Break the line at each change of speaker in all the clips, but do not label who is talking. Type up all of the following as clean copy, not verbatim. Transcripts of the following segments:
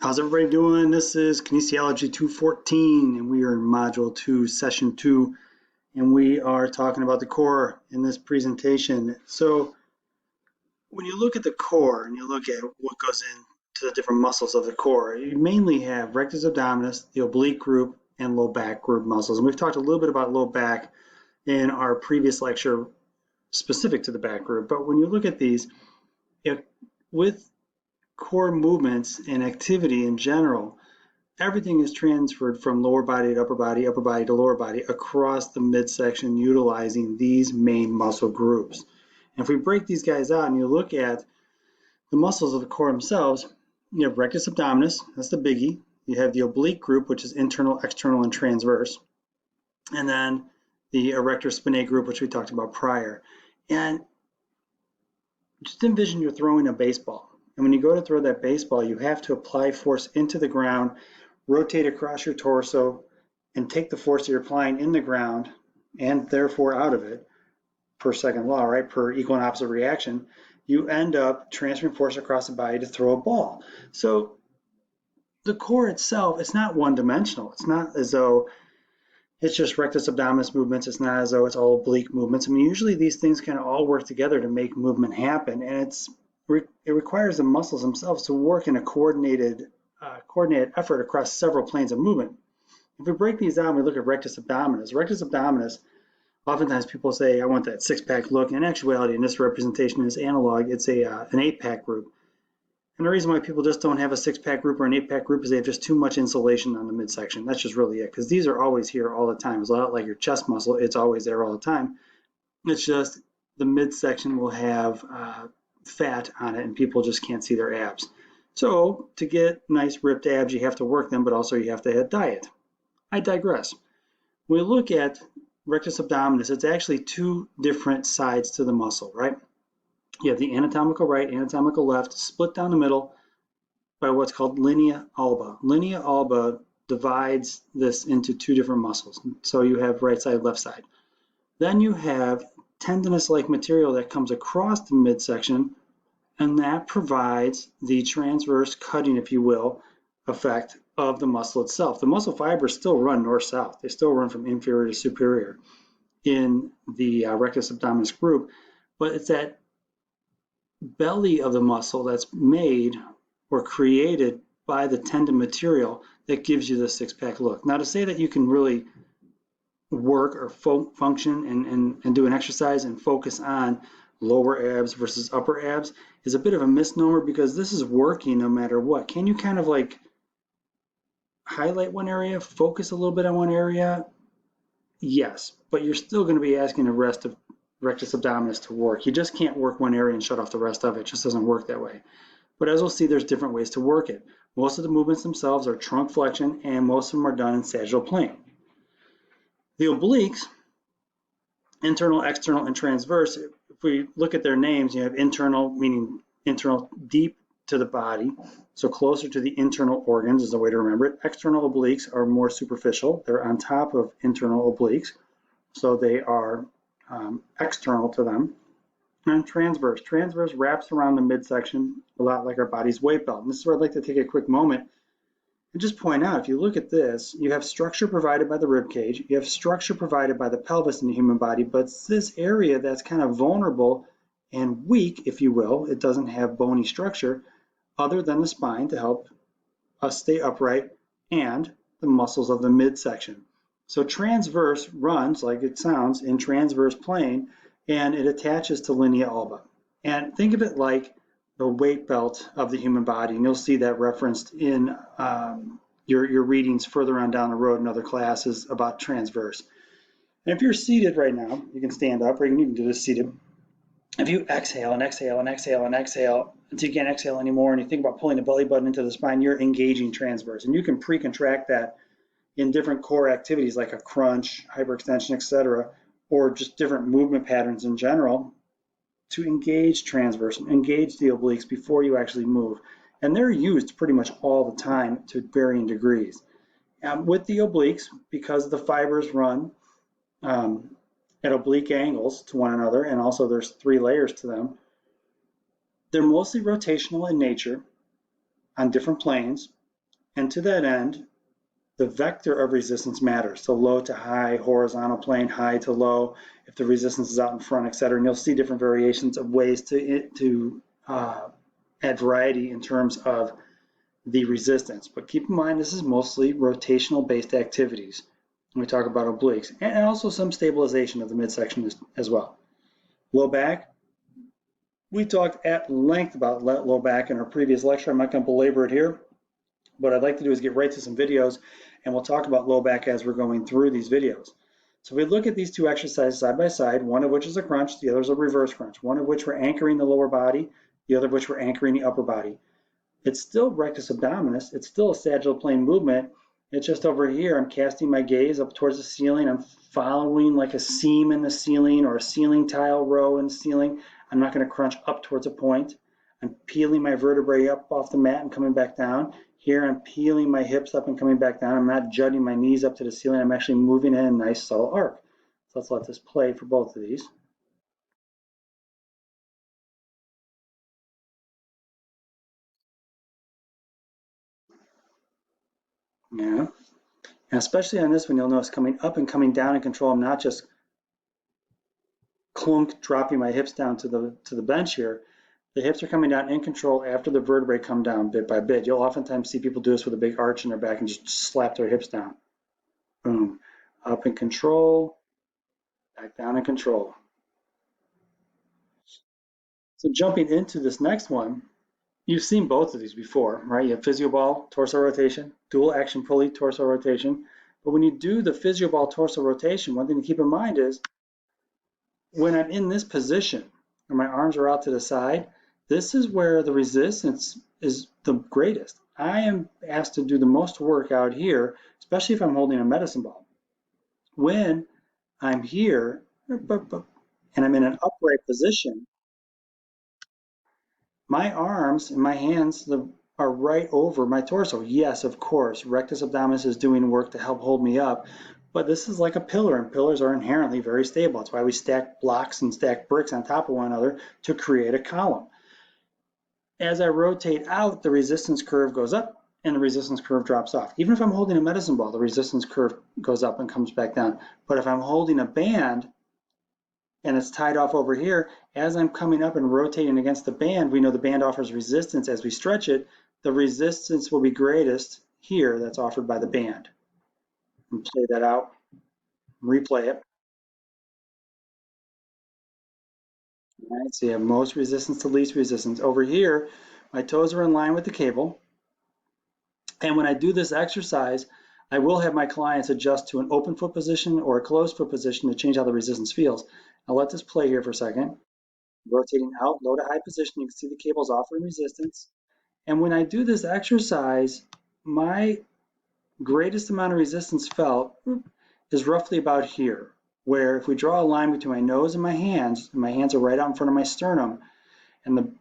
How's everybody doing? This is Kinesiology 214, and we are in Module 2, Session 2, and we are talking about the core in this presentation. So when you look at the core and you look at what goes into the different muscles of the core, you mainly have rectus abdominis, the oblique group, and low back group muscles. And we've talked a little bit about low back in our previous lecture specific to the back group. But when you look at these, with core movements and activity in general, everything is transferred from lower body to upper body to lower body across the midsection utilizing these main muscle groups. And if we break these guys out and you look at the muscles of the core themselves, you have rectus abdominis, that's the biggie. You have the oblique group, which is internal, external, and transverse. And then the erector spinae group, which we talked about prior. And just envision you're throwing a baseball. And when you go to throw that baseball, you have to apply force into the ground, rotate across your torso, and take the force that you're applying in the ground and therefore out of it, per second law, right, per equal and opposite reaction, you end up transferring force across the body to throw a ball. So the core itself, it's not one-dimensional. It's not as though it's just rectus abdominis movements. It's not as though it's all oblique movements. I mean, usually these things kind of all work together to make movement happen, and it requires the muscles themselves to work in a coordinated effort across several planes of movement. If we break these down and we look at rectus abdominis, oftentimes people say, I want that six-pack look. In actuality, in this representation, this analog, it's an eight-pack group. And the reason why people just don't have a six-pack group or an eight-pack group is they have just too much insulation on the midsection. That's just really it, because these are always here all the time. It's a lot like your chest muscle. It's always there all the time. It's just the midsection will have fat on it, and people just can't see their abs. So to get nice ripped abs, you have to work them, but also you have to diet. I digress. When we look at rectus abdominis, it's actually two different sides to the muscle, right? You have the anatomical right, anatomical left, split down the middle by what's called linea alba. Linea alba divides this into two different muscles. So you have right side, left side. Then you have tendinous-like material that comes across the midsection, and that provides the transverse cutting, if you will, effect of the muscle itself. The muscle fibers still run north-south. They still run from inferior to superior in the rectus abdominis group, but it's that belly of the muscle that's made or created by the tendon material that gives you the six-pack look. Now, to say that you can really work or function and do an exercise and focus on lower abs versus upper abs is a bit of a misnomer, because this is working no matter what. Can you kind of like highlight one area, focus a little bit on one area? Yes, but you're still going to be asking the rest of rectus abdominis to work. You just can't work one area and shut off the rest of it. It just doesn't work that way. But as we'll see, there's different ways to work it. Most of the movements themselves are trunk flexion, and most of them are done in sagittal plane. The obliques, internal, external, and transverse, if we look at their names, you have internal, meaning internal deep to the body, so closer to the internal organs is the way to remember it. External obliques are more superficial. They're on top of internal obliques, so they are external to them. And transverse wraps around the midsection a lot like our body's weight belt. And this is where I'd like to take a quick moment and just point out, if you look at this, you have structure provided by the rib cage, you have structure provided by the pelvis in the human body, but it's this area that's kind of vulnerable and weak, if you will. It doesn't have bony structure other than the spine to help us stay upright and the muscles of the midsection. So transverse runs, like it sounds, in transverse plane, and it attaches to linea alba. And think of it like the weight belt of the human body, and you'll see that referenced in your readings further on down the road in other classes about transverse. And if you're seated right now, you can stand up, or you can even do this seated. If you exhale and exhale and exhale and exhale until you can't exhale anymore, and you think about pulling the belly button into the spine, you're engaging transverse. And you can pre-contract that in different core activities like a crunch, hyperextension, etc., or just different movement patterns in general to engage transverse, engage the obliques before you actually move. And they're used pretty much all the time to varying degrees. With the obliques, because the fibers run at oblique angles to one another, and also there's three layers to them, they're mostly rotational in nature on different planes, And to that end, the vector of resistance matters. So low to high, horizontal plane, high to low, if the resistance is out in front, etc. And you'll see different variations of ways to add variety in terms of the resistance. But keep in mind, this is mostly rotational based activities when we talk about obliques, and also some stabilization of the midsection as well. Low back, we talked at length about low back in our previous lecture. I'm not going to belabor it here. What I'd like to do is get right to some videos, and we'll talk about low back as we're going through these videos. So if we look at these two exercises side by side, one of which is a crunch, the other is a reverse crunch, one of which we're anchoring the lower body, the other of which we're anchoring the upper body. It's still rectus abdominis, it's still a sagittal plane movement. It's just over here, I'm casting my gaze up towards the ceiling, I'm following like a seam in the ceiling or a ceiling tile row in the ceiling. I'm not going to crunch up towards a point. I'm peeling my vertebrae up off the mat and coming back down. Here I'm peeling my hips up and coming back down. I'm not jutting my knees up to the ceiling. I'm actually moving in a nice subtle arc. So let's let this play for both of these. Yeah. And especially on this one, you'll notice coming up and coming down in control. I'm not just clunk dropping my hips down to the bench here. The hips are coming down in control after the vertebrae come down bit by bit. You'll oftentimes see people do this with a big arch in their back and just slap their hips down. Boom. Up in control, back down in control. So jumping into this next one, you've seen both of these before, right? You have physio ball, torso rotation, dual action pulley, torso rotation. But when you do the physio ball torso rotation, one thing to keep in mind is when I'm in this position and my arms are out to the side, this is where the resistance is the greatest. I am asked to do the most work out here, especially if I'm holding a medicine ball. When I'm here and I'm in an upright position, my arms and my hands are right over my torso. Yes, of course, rectus abdominis is doing work to help hold me up, but this is like a pillar, and pillars are inherently very stable. That's why we stack blocks and stack bricks on top of one another to create a column. As I rotate out, the resistance curve goes up and the resistance curve drops off. Even if I'm holding a medicine ball, the resistance curve goes up and comes back down. But if I'm holding a band, and it's tied off over here, as I'm coming up and rotating against the band, we know the band offers resistance as we stretch it. The resistance will be greatest here, that's offered by the band. And play that out, replay it. All right, so you have most resistance to least resistance. Over here, my toes are in line with the cable. And when I do this exercise, I will have my clients adjust to an open foot position or a closed foot position to change how the resistance feels. I'll let this play here for a second. Rotating out, low to high position, you can see the cable's offering resistance. And when I do this exercise, my greatest amount of resistance felt is roughly about here, where if we draw a line between my nose and my hands are right out in front of my sternum, and the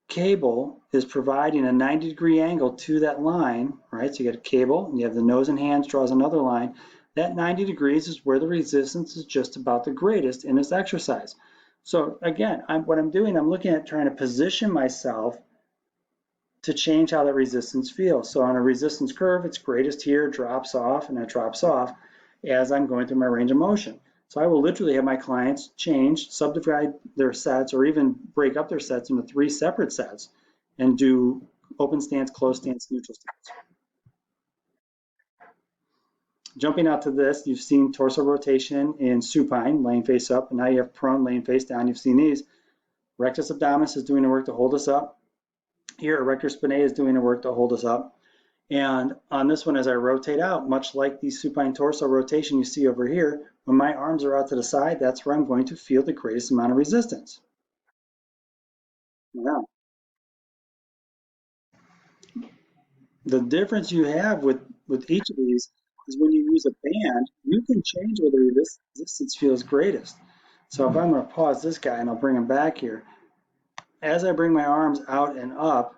cable is providing a 90-degree angle to that line, right? So you get a cable, and you have the nose and hands draws another line. That 90 degrees is where the resistance is just about the greatest in this exercise. So again, what I'm doing, I'm looking at trying to position myself to change how that resistance feels. So on a resistance curve, it's greatest here, drops off, and it drops off as I'm going through my range of motion. So I will literally have my clients change, subdivide their sets, or even break up their sets into 3 separate sets and do open stance, closed stance, neutral stance. Jumping out to this, you've seen torso rotation in supine, laying face up, and now you have prone, laying face down. You've seen these. Rectus abdominis is doing the work to hold us up. Here, erector spinae is doing the work to hold us up. And on this one, as I rotate out, much like the supine torso rotation you see over here, when my arms are out to the side, that's where I'm going to feel the greatest amount of resistance. Now, the difference you have with each of these is when you use a band, you can change where the resistance feels greatest. So if I'm going to pause this guy and I'll bring him back here, as I bring my arms out and up,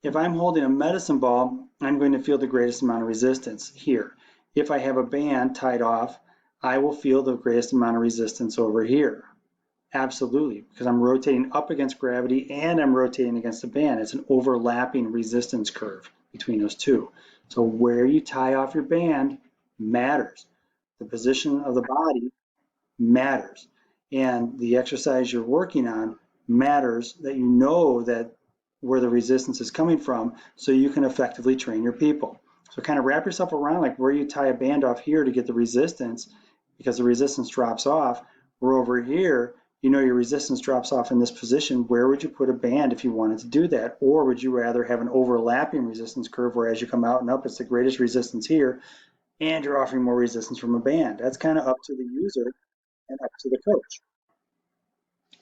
if I'm holding a medicine ball, I'm going to feel the greatest amount of resistance here. If I have a band tied off, I will feel the greatest amount of resistance over here. Absolutely, because I'm rotating up against gravity and I'm rotating against the band. It's an overlapping resistance curve between those two. So where you tie off your band matters. The position of the body matters. And the exercise you're working on matters, that you know that where the resistance is coming from, so you can effectively train your people. So kind of wrap yourself around like where you tie a band off here to get the resistance, because the resistance drops off. We're over here, you know your resistance drops off in this position. Where would you put a band if you wanted to do that? Or would you rather have an overlapping resistance curve where as you come out and up, it's the greatest resistance here, and you're offering more resistance from a band? That's kind of up to the user and up to the coach.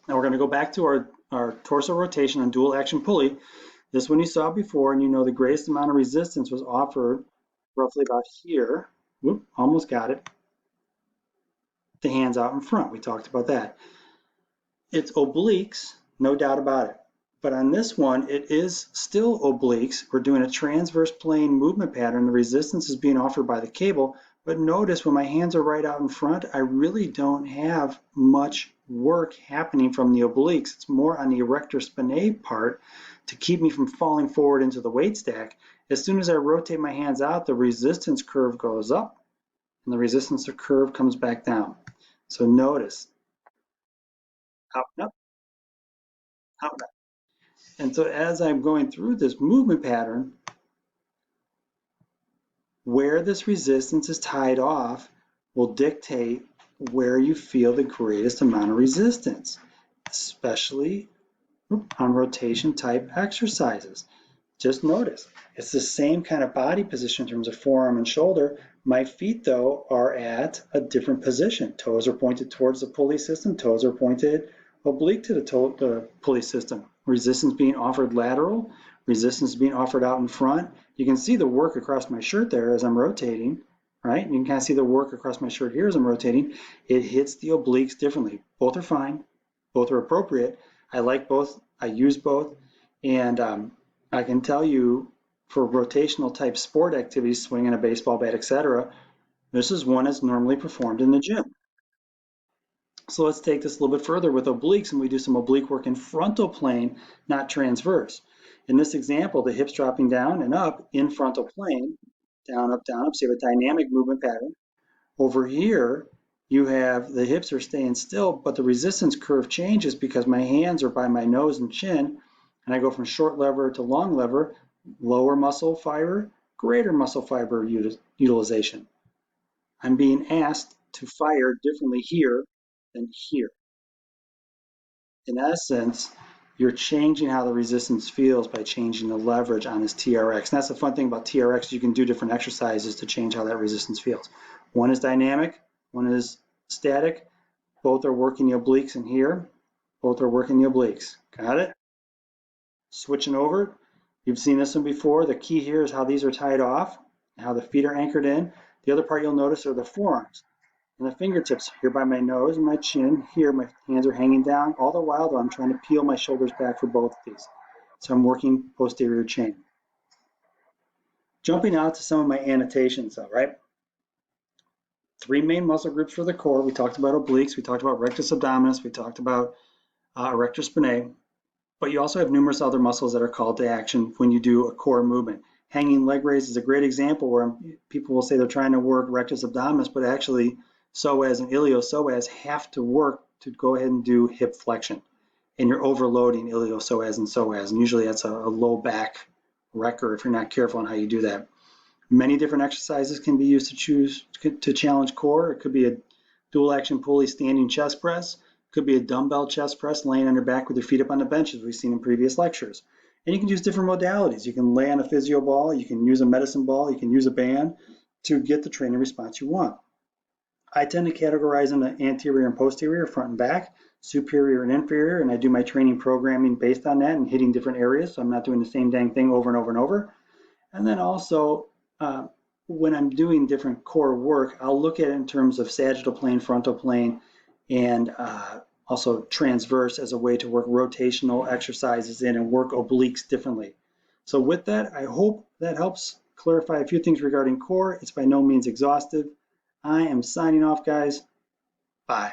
Now we're going to go back to our torso rotation on dual action pulley. This one you saw before, and you know the greatest amount of resistance was offered roughly about here. Whoop, almost got it. The hands out in front. We talked about that. It's obliques, no doubt about it. But on this one, it is still obliques. We're doing a transverse plane movement pattern. The resistance is being offered by the cable. But notice when my hands are right out in front, I really don't have much work happening from the obliques. It's more on the erector spinae part to keep me from falling forward into the weight stack. As soon as I rotate my hands out, the resistance curve goes up and the resistance curve comes back down. So notice, out and up, out and up. And so as I'm going through this movement pattern, where this resistance is tied off will dictate where you feel the greatest amount of resistance, especially on rotation type exercises. Just notice, it's the same kind of body position in terms of forearm and shoulder. My feet, though, are at a different position. Toes are pointed towards the pulley system. Toes are pointed oblique to the pulley system. Resistance being offered lateral. Resistance being offered out in front. You can see the work across my shirt there as I'm rotating, right? You can kind of see the work across my shirt here as I'm rotating. It hits the obliques differently. Both are fine. Both are appropriate. I like both. I use both. And I can tell you for rotational type sport activities, swinging a baseball bat, etc., this is one that's normally performed in the gym. So let's take this a little bit further with obliques, and we do some oblique work in frontal plane, not transverse. In this example, the hips dropping down and up in frontal plane, down, up, so you have a dynamic movement pattern. Over here, you have the hips are staying still, but the resistance curve changes because my hands are by my nose and chin, and I go from short lever to long lever, lower muscle fiber, greater muscle fiber utilization. I'm being asked to fire differently here than here. In essence, you're changing how the resistance feels by changing the leverage on this TRX. And that's the fun thing about TRX, you can do different exercises to change how that resistance feels. One is dynamic, one is static. Both are working the obliques in here. Both are working the obliques. Got it? Switching over, you've seen this one before. The key here is how these are tied off, how the feet are anchored in. The other part you'll notice are the forearms and the fingertips here by my nose and my chin. Here my hands are hanging down. All the while though I'm trying to peel my shoulders back for both of these. So I'm working posterior chain. Jumping out to some of my annotations though, right? Three main muscle groups for the core. We talked about obliques, we talked about rectus abdominis, we talked about erector spinae. But you also have numerous other muscles that are called to action when you do a core movement. Hanging leg raise is a great example where people will say they're trying to work rectus abdominis, but actually psoas and iliopsoas have to work to go ahead and do hip flexion. And you're overloading iliopsoas and psoas, and usually that's a low back wrecker if you're not careful on how you do that. Many different exercises can be used to challenge core. It could be a dual action pulley standing chest press. Could be a dumbbell chest press laying on your back with your feet up on the bench, as we've seen in previous lectures. And you can use different modalities. You can lay on a physio ball, you can use a medicine ball, you can use a band to get the training response you want. I tend to categorize them into anterior and posterior, front and back, superior and inferior, and I do my training programming based on that and hitting different areas, so I'm not doing the same dang thing over and over and over. And then also, when I'm doing different core work, I'll look at it in terms of sagittal plane, frontal plane, and also transverse as a way to work rotational exercises in and work obliques differently. So with that, I hope that helps clarify a few things regarding core. It's by no means exhaustive. I am signing off, guys. Bye.